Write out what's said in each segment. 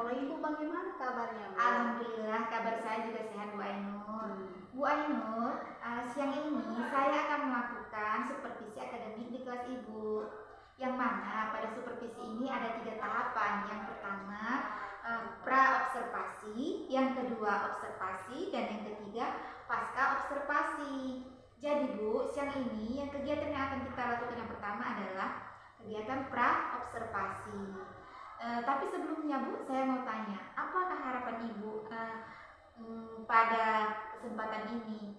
Kalau Ibu bagaimana kabarnya, Bu? Alhamdulillah kabar saya juga sehat, Bu Ainur. Bu Ainur, siang ini saya akan melakukan supervisi akademik di kelas Ibu. Yang mana pada supervisi ini ada 3 tahapan. Yang pertama pra-observasi, yang kedua observasi, dan yang ketiga pasca observasi. Jadi Bu, siang ini yang kegiatan yang akan kita lakukan yang pertama adalah kegiatan pra-observasi. Tapi sebelumnya Bu, saya mau tanya, apakah harapan Ibu pada kesempatan ini?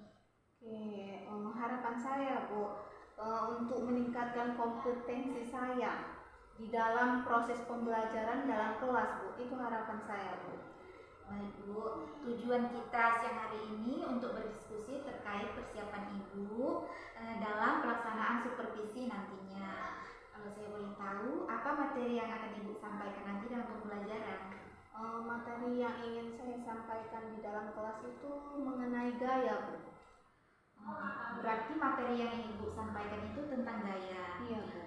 Oke, harapan saya, Bu, untuk meningkatkan kompetensi saya di dalam proses pembelajaran dalam kelas, Bu. Itu harapan saya, Bu. Baik Bu, tujuan kita siang hari ini untuk berdiskusi terkait persiapan Ibu dalam pelaksanaan supervisi nantinya. Kalau saya boleh tahu, apa materi yang akan Ibu sampaikan nanti dalam pembelajaran? Materi yang ingin saya sampaikan di dalam kelas itu mengenai gaya, Bu. Berarti materi yang Ibu sampaikan itu tentang gaya. Iya, Bu.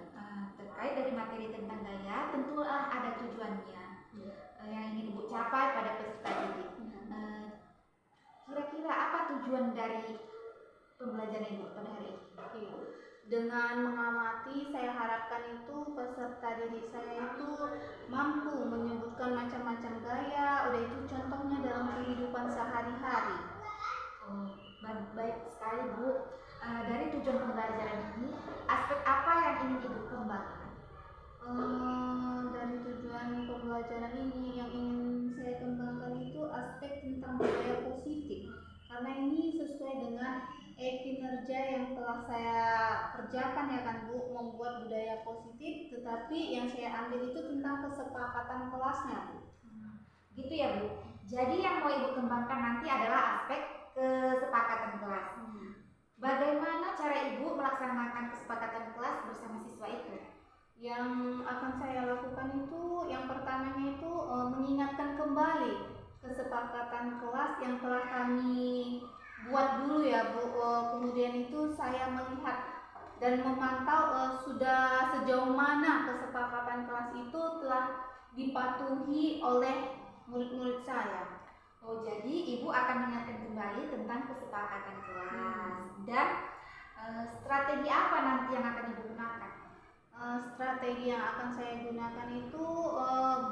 Terkait dari materi tentang gaya, tentulah ada tujuannya yang ingin Ibu capai pada peserta didik. Kira-kira apa tujuan dari pembelajaran Ibu pada hari ini? Iya. Dengan mengamati, saya harapkan itu peserta didik saya itu mampu menyebutkan macam-macam gaya, udah itu contohnya dalam kehidupan sehari-hari. Baik sekali Bu. Dari tujuan pembelajaran ini, aspek apa yang ingin Ibu kembangkan? Dari tujuan pembelajaran ini yang ingin saya kembangkan itu aspek tentang budaya positif, karena ini sesuai dengan kinerja yang telah saya kerjakan ya kan Bu, membuat budaya positif, tetapi yang saya ambil itu tentang kesepakatan kelasnya, Bu. Gitu ya Bu. Jadi yang mau Ibu kembangkan nanti adalah aspek kesepakatan kelas. Bagaimana cara Ibu melaksanakan kesepakatan kelas bersama siswa itu? Yang akan saya lakukan itu yang pertamanya itu mengingatkan kembali kesepakatan kelas yang telah kami buat dulu ya Bu. Kemudian itu saya melihat dan memantau sudah sejauh mana kesepakatan kelas itu telah dipatuhi oleh murid-murid saya. Jadi Ibu akan mengingatkan kembali tentang kesepakatan kelas. Dan strategi apa nanti yang akan Ibu gunakan? Strategi yang akan saya gunakan itu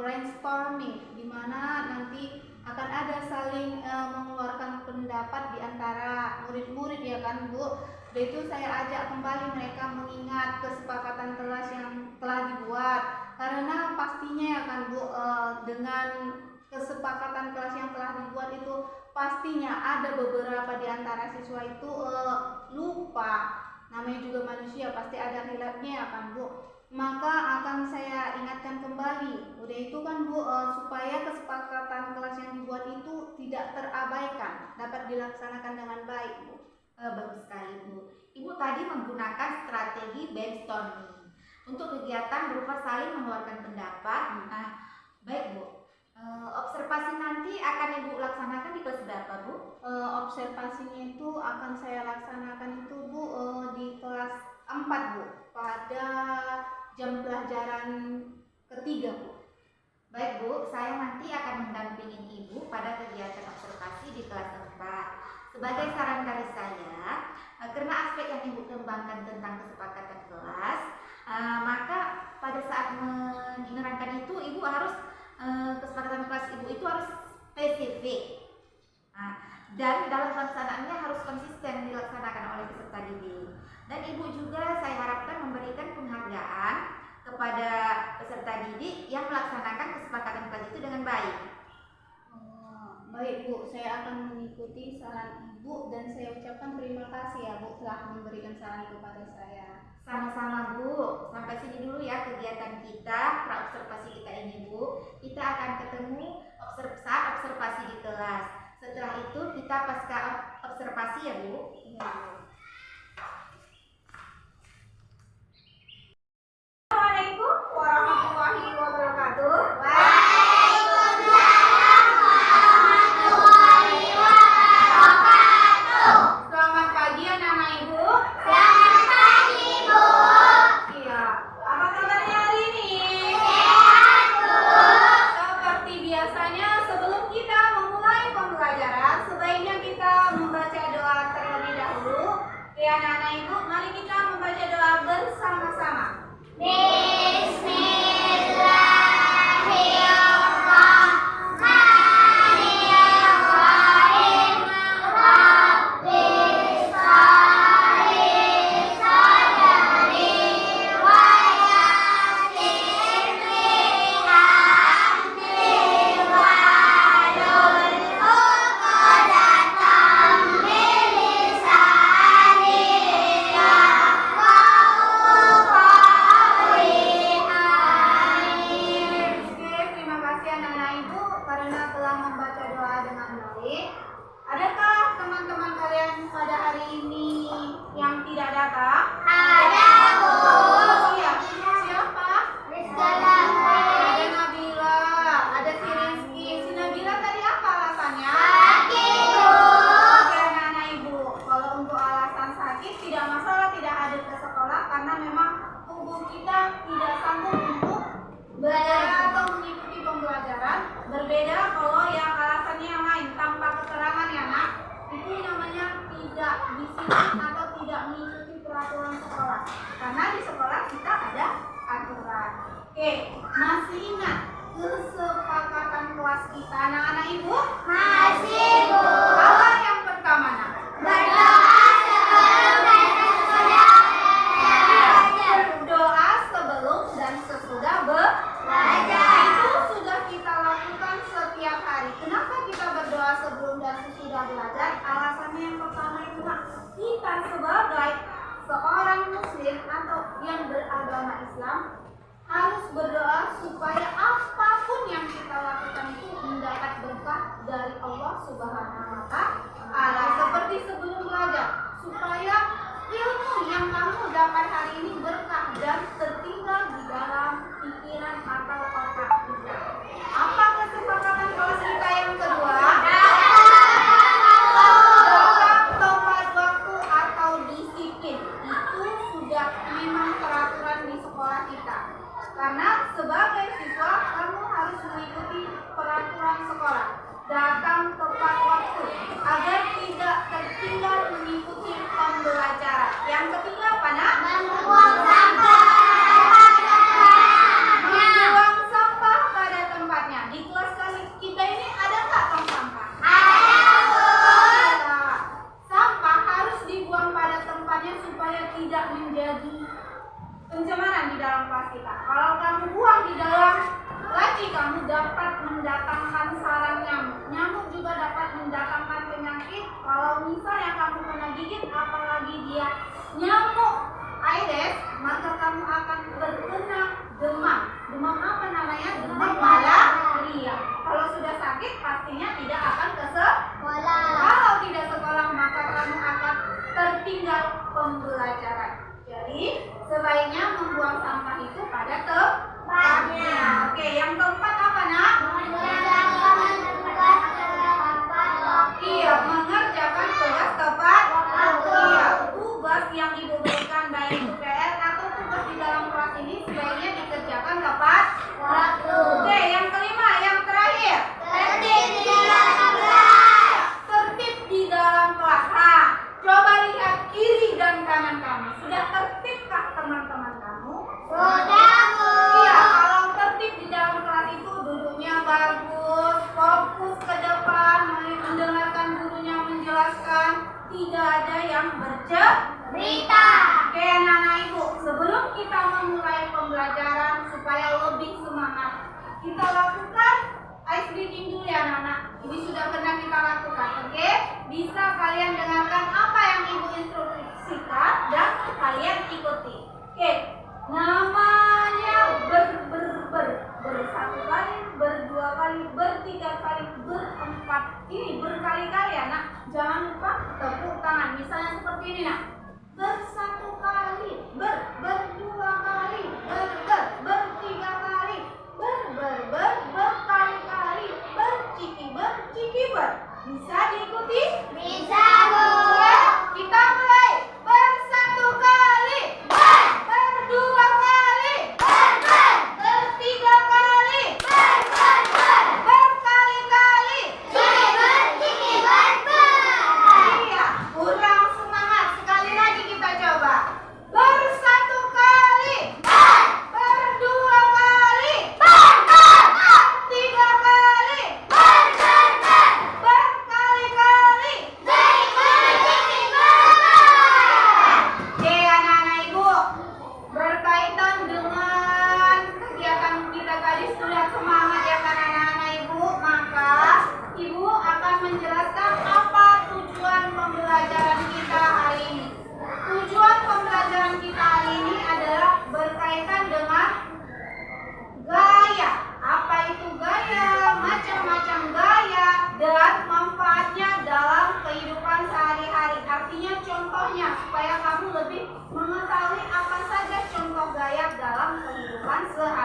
brainstorming, di mana nanti akan ada saling mengeluarkan pendapat di antara murid-murid ya kan Bu. Dan itu saya ajak kembali mereka mengingat kesepakatan kelas yang telah dibuat, karena pastinya ya kan Bu, dengan kesepakatan kelas yang telah dibuat itu pastinya ada beberapa di antara siswa itu lupa. Namanya juga manusia, pasti ada hilafnya ya kan Bu. Maka akan saya ingatkan kembali. Udah itu kan Bu, supaya kesepakatan kelas yang dibuat itu tidak terabaikan, dapat dilaksanakan dengan baik Bu. Bagus sekali Bu. Ibu tadi menggunakan strategi brainstorming untuk kegiatan berupa saling mengeluarkan pendapat. Baik Bu. Observasi nanti akan Ibu laksanakan di kelas berapa Bu? Observasinya itu akan saya laksanakan itu Bu di kelas 4 Bu, pada jam pelajaran ketiga Bu. Baik Bu, saya nanti akan mendampingi Ibu pada kegiatan observasi di kelas 4. Sebagai saran dari saya, karena aspek yang Ibu kembangkan tentang kesepakatan kelas, maka pada saat menerangkan itu Ibu harus kesepakatan kelas Ibu itu harus spesifik. Dan dalam pelaksanaannya harus konsisten dilaksanakan oleh peserta didik. Dan Ibu juga saya harapkan memberikan penghargaan kepada peserta didik yang melaksanakan kesepakatan kelas itu dengan baik. Baik Bu, saya akan mengikuti saran Ibu dan saya ucapkan terima kasih ya Bu telah memberikan saran kepada saya. Sama-sama Bu, sampai sini dulu ya kegiatan kita, pra-observasi kita ini Bu. Kita akan ketemu saat observasi di kelas. Setelah itu kita pasca observasi ya Bu. Iya Bu. Assalamualaikum warahmatullahi wabarakatuh. Waalaikumsalam warahmatullahi wabarakatuh. Selamat pagi anak-anak Ibu. Selamat pagi Bu. Iya, apa kabarnya hari ini? Sehat Bu. Seperti biasa Baik. Adakah teman-teman kalian pada hari ini yang tidak datang? Ada, Bu. Iya. Siapa? Rizkala. Ada Nabila, ada si Rizky. Si Nabila tadi apa alasannya? Sakit, Bu. Oke, anak ibu. Kalau untuk alasan sakit tidak masalah tidak hadir ke sekolah karena memang tubuh kita tidak sanggup untuk belajar atau mengikuti pembelajaran. Berbeda kalau yang alasannya yang lain tanpa keterangan ya nak, itu namanya tidak disiplin atau tidak mengikuti peraturan sekolah. Karena di sekolah kita ada aturan. Oke, masih ingat kesepakatan kelas kita anak-anak ibu? Masih, Bu. Apa yang pertama nak? Berdoa sebelum dan sesudah belajar. Berdoa sebelum dan sesudah Belajar. itu sudah kita lakukan setiap hari. Kenapa kita berdoa sebelum dan sesudah belajar? Alasannya yang pertama itu nak, kita sebagai seorang muslim atau yang beragama Islam harus berdoa supaya apapun yang kita lakukan itu mendapat berkah dari Allah Subhanahu wa Ta'ala. Seperti sebelum belajar, supaya ilmu yang kamu dapat hari ini berkah dan tertinggal di dalam pikiran atau otak kita. Apa kesepakatan kelas kita yang kedua? Datang tepat waktu atau disiplin. Itu sudah memang peraturan di sekolah kita. Karena sebagai siswa kamu harus mengikuti peraturan sekolah. Datang tepat waktu agar tidak tertinggal mengikuti pembelajaran. Yang ketiga apa nak? Membuang sampah. Membuang sampah pada tempatnya. Di kelas kita ini ada nggak tong sampah? Ada, Bu. Ada. Sampah harus dibuang pada tempatnya supaya tidak menjadi pencemaran di dalam kelas kita. Kalau kamu buang di dalam laci, kamu dapat mendatangkan sarang nyamuk. Nyamuk juga dapat mendatangkan penyakit. Kalau misalnya kamu kena gigit, apalagi dia nyamuk Aedes, maka kamu akan terkena demam. Demam apa namanya? Demam malaria. Kalau sudah sakit, pastinya tidak akan ke sekolah. Kalau tidak sekolah, maka kamu akan tertinggal pembelajaran. Jadi, sebaiknya membuang sampah itu pada tempatnya. Oke, yang keempat apa nak? Iya, mengerjakan tugas tepat waktu. Iya, tugas yang ibu berikan baik itu PR atau tugas di dalam kelas ini sebaiknya dikerjakan tepat waktu. Oke, yang kelima, yang terakhir. Tertib di dalam kelas. Tertib di dalam kelas. Nah, coba lihat kiri dan kanan kamu. Sudah tertibkah teman-teman kamu? Sudah, Bu. Iya, kalau tertib di dalam kelas itu duduknya bagus, fokus ke depan, mendengarkan gurunya menjelaskan, tidak ada yang Berita. Oke anak-anak ibu, sebelum kita memulai pembelajaran supaya lebih semangat, kita lakukan ice breathing dulu ya anak-anak. Ini sudah pernah kita lakukan, oke? Bisa kalian dengarkan apa yang ibu instruksikan dan kalian ikuti. Oke, namanya satu kali, berdua kali, bertiga kali, berempat. Ini berkali-kali ya nak. Jangan lupa tepuk tangan. Misalnya seperti ini nak. Bersatu kali, berdua kali, bertiga kali, berkali-kali, berciki, ber. Bisa diikuti? Bisa, Bu. Ya, kita mulai. Bersatu kali, berdua kali, bertiga kali, berkali-kali. Iya, kurang semangat. Sekali lagi kita coba.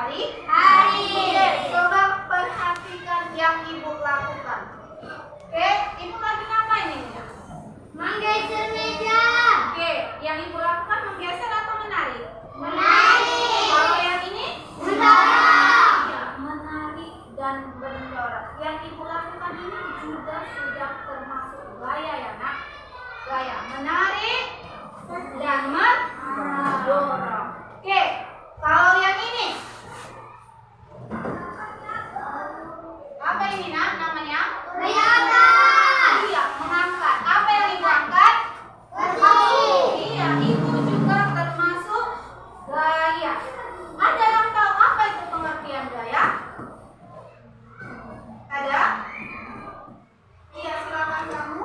hari. Hari. Coba perhatikan yang ibu lakukan. Oke, ibu lagi ngapain ini? Menggeser meja. Oke, yang ibu lakukan menggeser atau menarik? Menarik. Kalau yang ini? Mendorong. Iya, menarik dan mendorong. Yang ibu lakukan ini juga sudah termasuk gaya ya nak. Gaya menarik dan mendorong. Oke, kalau yang ini? Apa ini nak namanya? Mengangkat. Iya, mengangkat. Apa yang ibu angkat? Kursi. Iya, itu juga termasuk gaya. Ada yang tahu apa itu pengertian gaya? Ada? Iya, silakan kamu.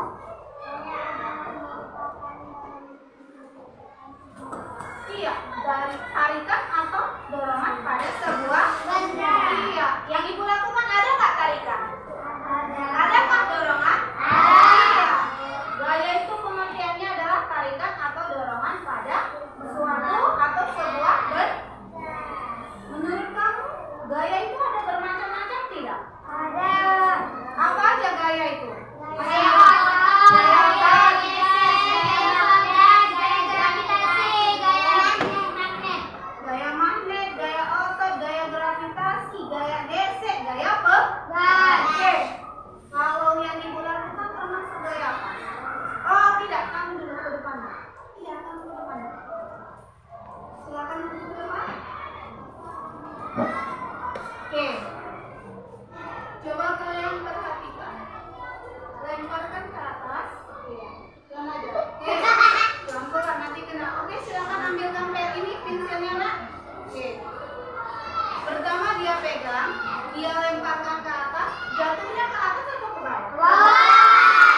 Iya, dari tarikan atau dorongan pada sebuah Benda. Iya, yang ibu lakukan ada nggak tarikan? Ada nggak dorongan? Ada. Gaya itu pengertiannya adalah tarikan atau dorongan pada suatu atau sebuah benda. Menurut kamu, gaya itu ada bermacam-macam tidak? Ada. Apa aja gaya itu? Gaya otot, Gaya gaya otot, geser, gaya roda, gaya gravitasi, gaya magnet. gaya magnet, gaya otot, gaya gravitasi, gaya gesek, gaya apa? Gas. Oke. Kalau yang ibu lakukan termasuk gaya apa? Oh tidak, kamu dulu ke depan. Nak. Iya, kamu ke depan. Silakan ke depan. Oke. Coba kalian perhatikan. Lemparkan ke atas. Iya. Pelan aja. Oke. Pelan-pelan nanti kena. Oke, silakan ambil gambar ini pensilnya nak. Oke. Pertama dia pegang, dia lemparkan ke atas, jatuhnya ke atas atau ke bawah?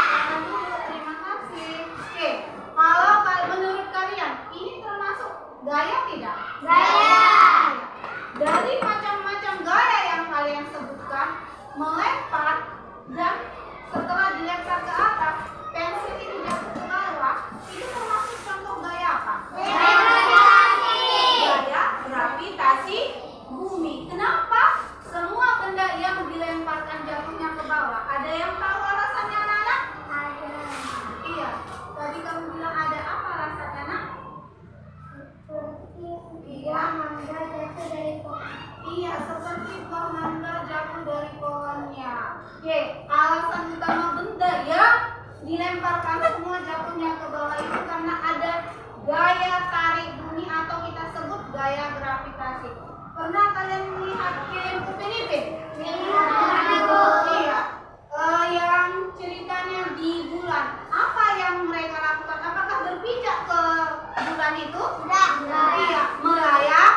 Jangan dulu, terima kasih. Oke. Kalau menurut kalian ini termasuk gaya tidak? Gaya. Dari macam-macam gaya yang kalian sebutkan, melempar dan setelah dilempar ke atas, pensil ini jatuh ke bawah, itu termasuk contoh gaya apa? Gaya gravitasi bumi. Kenapa? Semua benda yang dilemparkan jatuhnya ke bawah. Ada yang tahu alasannya, anak? Iya. Tadi kamu bilang ada apa alasannya, nak? Iya. Iya, seperti buah mangga jatuh dari pohonnya. Oke, alasan utama benda yang dilemparkan semua jatuhnya ke bawah itu karena ada gaya tarik bumi atau kita sebut gaya gravitasi. Pernah kalian melihat film Upin Ipin? Iya. Yang ceritanya di bulan. Apa yang mereka lakukan? Apakah berpijak ke bulan itu? Iya, melayang.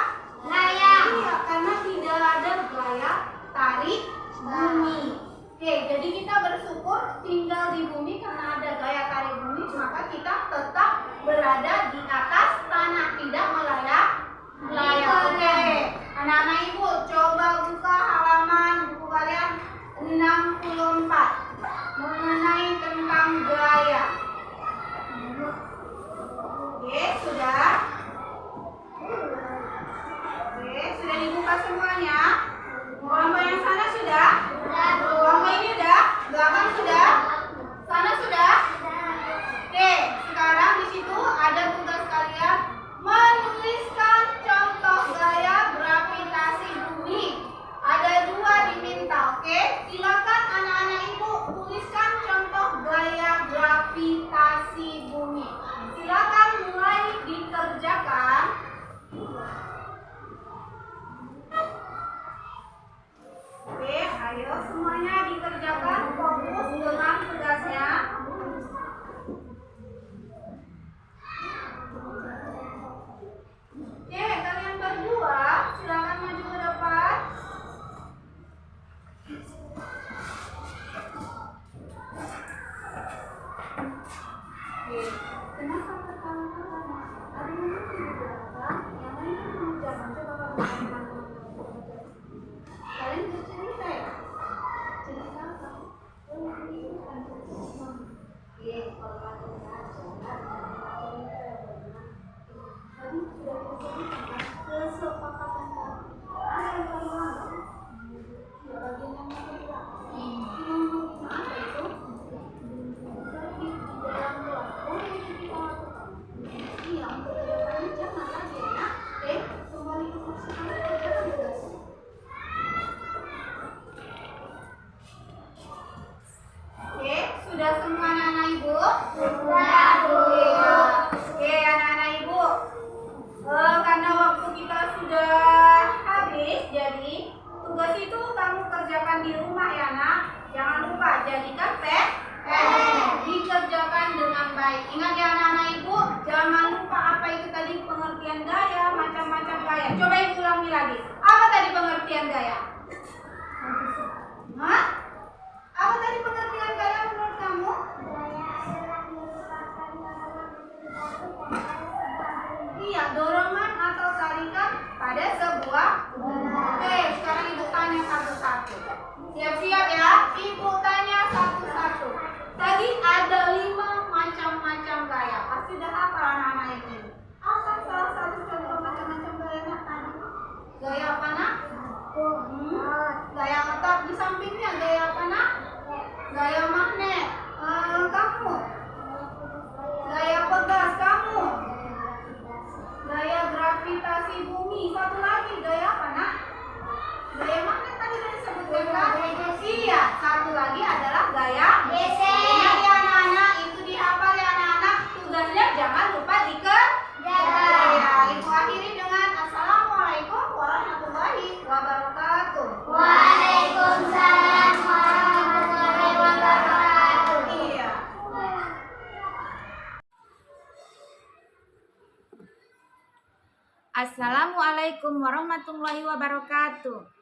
Iya, karena tidak ada gaya tarik bumi. Oke, jadi kita bersyukur tinggal di bumi karena ada gaya tarik bumi, maka kita tetap berada di atas tanah, tidak melayang. Oke, anak-anak ibu coba buka halaman buku kalian 64 mengenai tentang gaya. Oke, sudah. Oke, sudah dibuka semuanya. Kelompok yang sana sudah? Kelompok ini sudah? Belakang sudah? Sana sudah? Oke, sekarang di situ ada tugas kalian menuliskan contoh gaya gravitasi bumi. Ada 2 diminta, oke? Silakan anak-anak ibu tuliskan contoh gaya gravitasi Sudah semua anak-anak Ibu? Sudah, Bu. Iya. Oke, anak-anak Ibu. Karena waktu kita sudah habis, jadi tugas itu kamu kerjakan di rumah ya, Nak. Jangan lupa jadikan dikerjakan dengan baik. Ingat ya anak-anak Ibu, jangan lupa apa itu tadi pengertian gaya, macam-macam gaya. Coba Ibu ulangi lagi. Apa tadi pengertian gaya? Hah? Apa tadi pengertian gaya menurut kamu? Iya, dorongan atau tarikan pada sebuah. Oke, sekarang Ibu tanya satu-satu. Siap-siap ya, Ibu tanya satu-satu. Tadi ada 5 macam-macam gaya. Pasti udah hafal anak-anak ini. Apa salah satu contoh macam-macam gayanya tadi? Gaya apa, Nak? Gaya otot. Di sampingnya gaya apa, Nak? Gaya magnet. Kamu? Gaya pegas. Kamu? Gaya gravitasi bumi. Satu lagi gaya apa, Nak? Gaya magnet tadi sudah disebutkan kan? Iya. Satu lagi adalah gaya geser. Ingat ya anak-anak, itu dihafal ya anak-anak. Tugasnya jangan lupa dikerjakan. Ya, Ibu akhiri dengan Assalamualaikum warahmatullahi wabarakatuh. Waalaikumsalam warahmatullahi wabarakatuh. Iya. Assalamualaikum warahmatullahi wabarakatuh.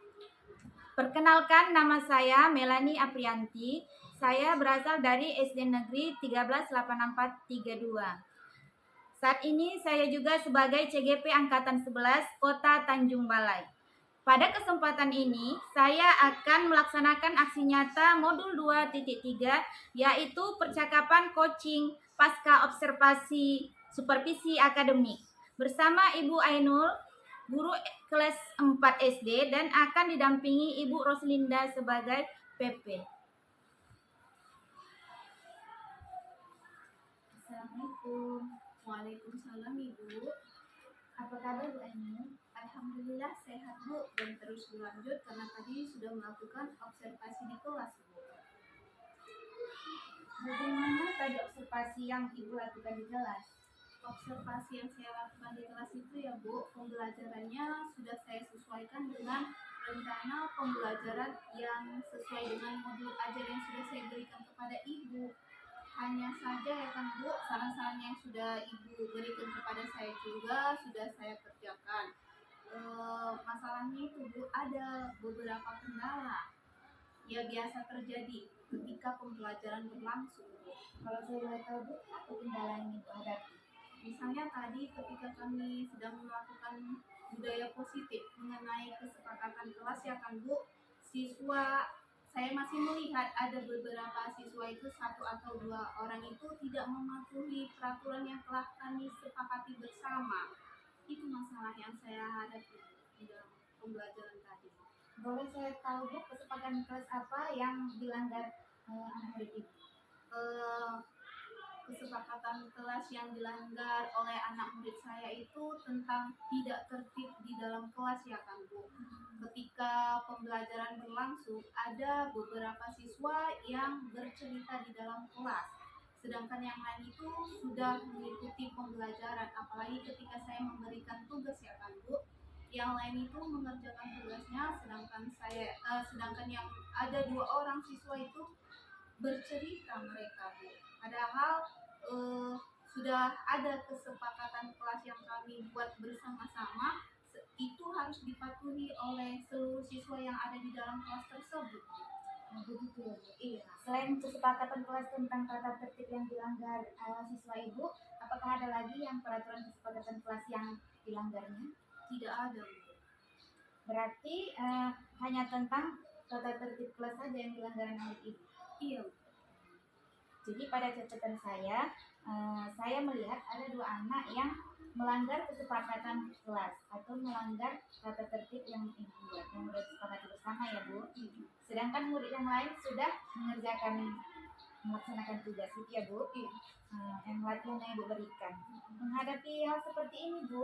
Perkenalkan, nama saya Melani Aprianti. Saya berasal dari SD Negeri 138432. Saat ini saya juga sebagai CGP Angkatan 11 Kota Tanjung Balai. Pada kesempatan ini, saya akan melaksanakan aksi nyata modul 2.3, yaitu percakapan coaching pasca observasi supervisi akademik. Bersama Ibu Ainul, guru kelas 4 SD, dan akan didampingi Ibu Roslinda sebagai PP. Assalamualaikum. Waalaikumsalam Ibu. Apa kabar Bu Ainul? Alhamdulillah sehat Bu, dan terus berlanjut karena tadi sudah melakukan observasi di kelas Bu. Bagaimana tadi observasi yang Ibu lakukan di kelas? Observasi yang saya lakukan di kelas itu ya Bu, pembelajarannya sudah saya sesuaikan dengan rencana pembelajaran yang sesuai dengan modul ajar yang sudah saya berikan kepada Ibu. Hanya saja ya kan Bu, saran-saran yang sudah Ibu berikan kepada saya juga sudah saya kerjakan. Masalahnya itu Bu, ada beberapa kendala ya biasa terjadi ketika pembelajaran berlangsung Bu. Kalau saya boleh tahu Bu, apa kendala yang Ibu hadapi? Misalnya tadi ketika kami sedang melakukan budaya positif mengenai kesepakatan kelas ya kan Bu, siswa saya masih melihat ada beberapa siswa itu 1 atau 2 orang itu tidak mematuhi peraturan yang telah kami sepakati bersama. Itu masalah yang saya hadapi di dalam pembelajaran tadi. Boleh saya tahu Bu, kesepakatan kelas apa yang dilanggar anak murid Ibu? Kesepakatan kelas yang dilanggar oleh anak murid saya itu tentang tidak tertib di dalam kelas ya kan Bu. Ketika pembelajaran berlangsung ada beberapa siswa yang bercerita di dalam kelas, sedangkan yang lain itu sudah mengikuti pembelajaran. Apalagi ketika saya memberikan tugas ya kan Bu, yang lain itu mengerjakan tugasnya, sedangkan yang ada 2 orang siswa itu bercerita mereka Bu. Padahal sudah ada kesepakatan kelas yang kami buat bersama-sama, itu harus dipatuhi oleh seluruh siswa yang ada di dalam kelas tersebut. Begitu ya Bu. Iya. Selain kesepakatan kelas tentang tata tertib yang dilanggar siswa Ibu, apakah ada lagi yang peraturan kesepakatan kelas yang dilanggarnya? Tidak ada Bu. Berarti hanya tentang tata tertib kelas saja yang dilanggar anak Ibu. Iya. Jadi pada catatan saya melihat ada 2 anak yang melanggar kesepakatan kelas atau melanggar tata tertib yang Ibu buat, yang sudah disepakati bersama ya Bu. Sedangkan murid yang lain sudah melaksanakan tugas itu ya Bu, yang latihan yang Ibu berikan. Menghadapi hal seperti ini Bu,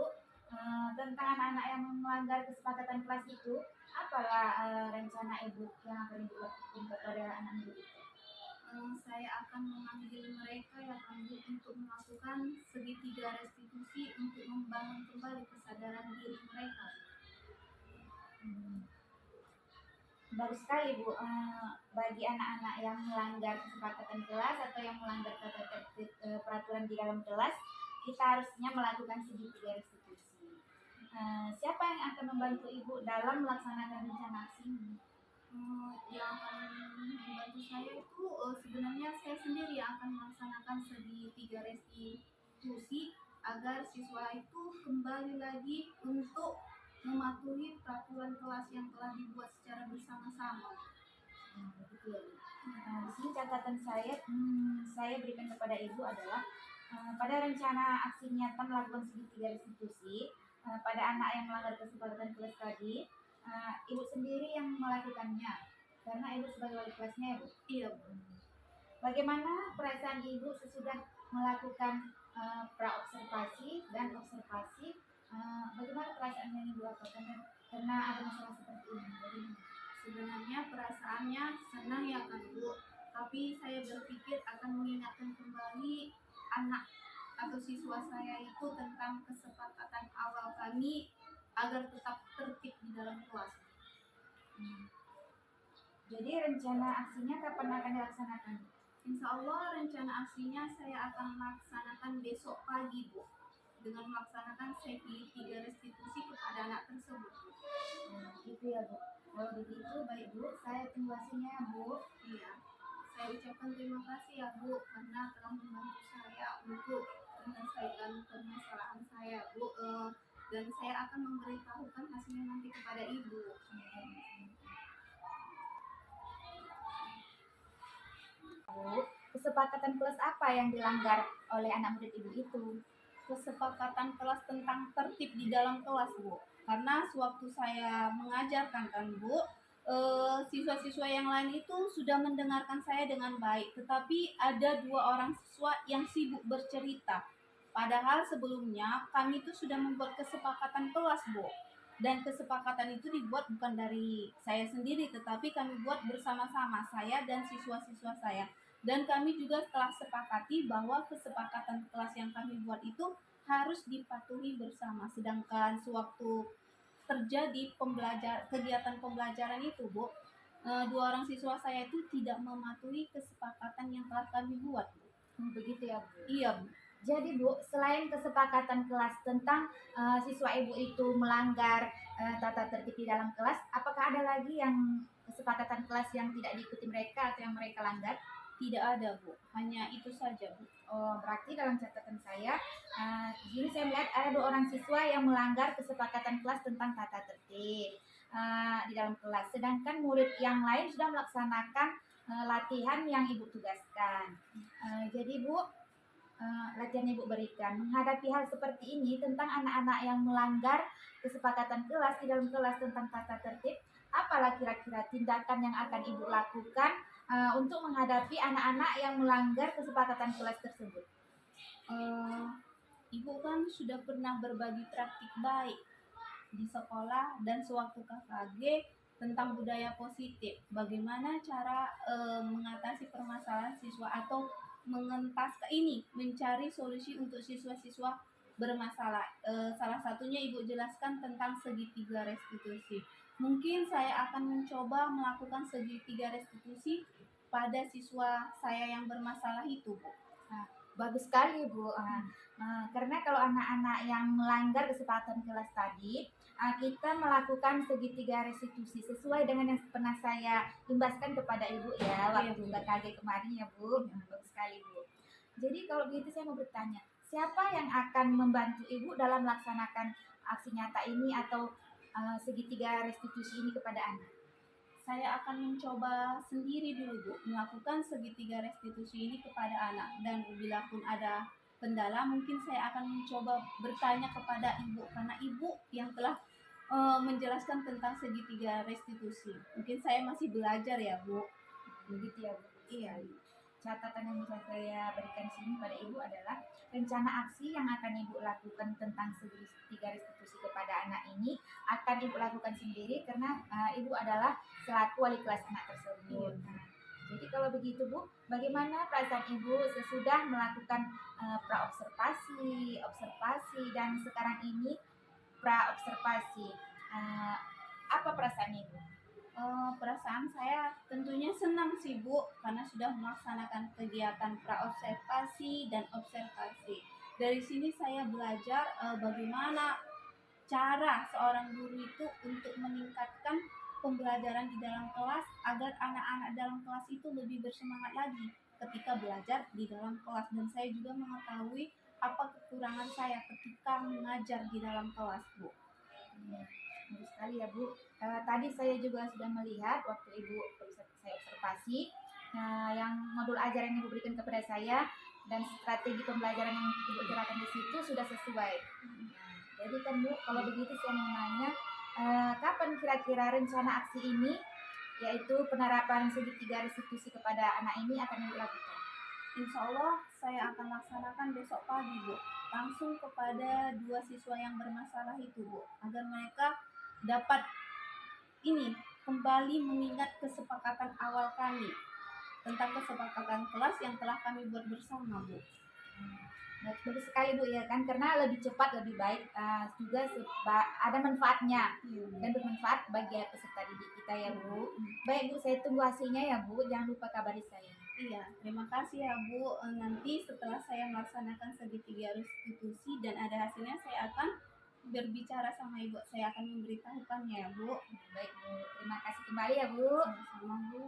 tentang anak-anak yang melanggar kesepakatan kelas itu, apalah rencana Ibu yang akan Ibu lakukan kepada anak murid itu? saya akan memanggil mereka ya kan Bu untuk melakukan segitiga restitusi untuk membangun kembali kesadaran diri mereka. Bagus sekali Bu. Bagi anak-anak yang melanggar kesepakatan kelas atau yang melanggar tata tertib peraturan di dalam kelas, kita harusnya melakukan segitiga restitusi. Siapa yang akan membantu Ibu dalam melaksanakan rencana aksi ini? Yang akan membantu saya itu sebenarnya saya sendiri yang akan melaksanakan segitiga restitusi agar siswa itu kembali lagi untuk mematuhi peraturan kelas yang telah dibuat secara bersama-sama. Begitu ya Bu. Di sini catatan saya berikan kepada Ibu adalah pada rencana aksi nyata melakukan segitiga restitusi pada anak yang melanggar kesepakatan kelas tadi, Ibu sendiri yang melakukannya karena Ibu sebagai wali kelasnya ya Bu. Iya Bu. Bagaimana perasaan Ibu sesudah melakukan praobservasi dan observasi? Bagaimana perasaan yang Ibu lakukan karena ada masalah seperti ini? Bagaimana? Sebenarnya perasaannya senang ya kan Bu, tapi saya berpikir akan mengingatkan kembali anak atau siswa saya itu tentang kesepakatan awal kami agar tetap tertib di dalam kelas. Jadi rencana aksinya kapan akan dilaksanakan? Insya Allah rencana aksinya saya akan laksanakan besok pagi Bu, dengan melaksanakan segitiga restitusi kepada anak tersebut Bu. Gitu ya Bu. Kalau begitu baik Bu, saya tunggu hasilnya ya Bu. Iya, saya ucapkan terima kasih ya Bu karena telah membantu saya untuk menyelesaikan permasalahan saya Bu, dan saya akan memberitahukan hasilnya nanti kepada Ibu. Bu, kesepakatan kelas apa yang dilanggar oleh anak murid Ibu itu? Kesepakatan kelas tentang tertib di dalam kelas Bu, karena sewaktu saya mengajarkan kan Bu, siswa-siswa yang lain itu sudah mendengarkan saya dengan baik, tetapi ada 2 orang siswa yang sibuk bercerita. Padahal sebelumnya kami itu sudah membuat kesepakatan kelas Bu, dan kesepakatan itu dibuat bukan dari saya sendiri, tetapi kami buat bersama-sama, saya dan siswa-siswa saya. Dan kami juga telah sepakati bahwa kesepakatan kelas yang kami buat itu harus dipatuhi bersama. Sedangkan sewaktu terjadi kegiatan pembelajaran itu, Bu, 2 orang siswa saya itu tidak mematuhi kesepakatan yang telah kami buat, Bu. Begitu ya Bu. Iya, Bu. Jadi Bu, selain kesepakatan kelas tentang siswa Ibu itu melanggar tata tertib di dalam kelas, apakah ada lagi yang kesepakatan kelas yang tidak diikuti mereka atau yang mereka langgar? Tidak ada Bu, hanya itu saja Bu. Oh, berarti dalam catatan saya, di sini saya melihat ada 2 orang siswa yang melanggar kesepakatan kelas tentang tata tertib di dalam kelas. Sedangkan murid yang lain sudah melaksanakan latihan yang Ibu tugaskan. Jadi Bu, latihan Ibu berikan menghadapi hal seperti ini tentang anak-anak yang melanggar kesepakatan kelas di dalam kelas tentang tata tertib. Apalah kira-kira tindakan yang akan Ibu lakukan untuk menghadapi anak-anak yang melanggar kesepakatan kelas tersebut? Ibu kan sudah pernah berbagi praktik baik di sekolah dan sewaktu KKG tentang budaya positif. Bagaimana cara mengatasi permasalahan siswa atau mencari solusi untuk siswa-siswa bermasalah. Salah satunya Ibu jelaskan tentang segitiga restitusi. Mungkin saya akan mencoba melakukan segitiga restitusi pada siswa saya yang bermasalah itu, Bu. Bagus sekali Bu. Karena kalau anak-anak yang melanggar kesepakatan kelas tadi, kita melakukan segitiga restitusi sesuai dengan yang pernah saya imbaskan kepada Ibu ya waktu KKG kemarin ya Bu. Bagus sekali Bu. Jadi kalau begitu saya mau bertanya, siapa yang akan membantu Ibu dalam melaksanakan aksi nyata ini atau segitiga restitusi ini kepada anak? Saya akan mencoba sendiri dulu Bu, melakukan segitiga restitusi ini kepada anak, dan bila pun ada kendala mungkin saya akan mencoba bertanya kepada Ibu karena Ibu yang telah menjelaskan tentang segitiga restitusi. Mungkin saya masih belajar ya Bu. Begitu ya Bu. Iya. Catatan yang bisa saya berikan sini pada Ibu adalah rencana aksi yang akan Ibu lakukan tentang segitiga restitusi kepada anak ini akan Ibu lakukan sendiri karena Ibu adalah selaku wali kelas anak tersebut. Jadi kalau kalau begitu Bu, bagaimana perasaan Ibu sesudah melakukan praobservasi, observasi, dan sekarang ini praobservasi? Apa perasaan Ibu? Perasaan saya tentunya senang sih Bu, karena sudah melaksanakan kegiatan praobservasi dan observasi. Dari sini saya belajar bagaimana cara seorang guru itu untuk meningkatkan pembelajaran di dalam kelas agar anak-anak dalam kelas itu lebih bersemangat lagi ketika belajar di dalam kelas, dan saya juga mengetahui apa kekurangan saya ketika mengajar di dalam kelas Bu. Bagus sekali ya Bu. Tadi saya juga sudah melihat waktu Ibu saya observasi yang modul ajaran yang Ibu berikan kepada saya dan strategi pembelajaran yang Ibu terapkan di situ sudah sesuai. Jadi kan Bu, kalau begitu saya mau nanya, kapan kira-kira rencana aksi ini, yaitu penerapan segitiga restitusi kepada anak ini akan Ibu lakukan? Insya Allah saya akan laksanakan besok pagi Bu, langsung kepada 2 siswa yang bermasalah itu Bu, agar mereka dapat kembali mengingat kesepakatan awal kami tentang kesepakatan kelas yang telah kami buat bersama Bu. Bagus sekali Bu ya kan, karena lebih cepat lebih baik, juga ada manfaatnya dan bermanfaat bagi peserta didik kita ya Bu. Baik Bu, saya tunggu hasilnya ya Bu, jangan lupa kabari saya. Iya, terima kasih ya Bu. Nanti setelah saya melaksanakan segitiga restitusi dan ada hasilnya, saya akan berbicara sama Ibu, saya akan memberitahukannya ya Bu. Baik Bu, terima kasih kembali ya Bu. Sama-sama Bu.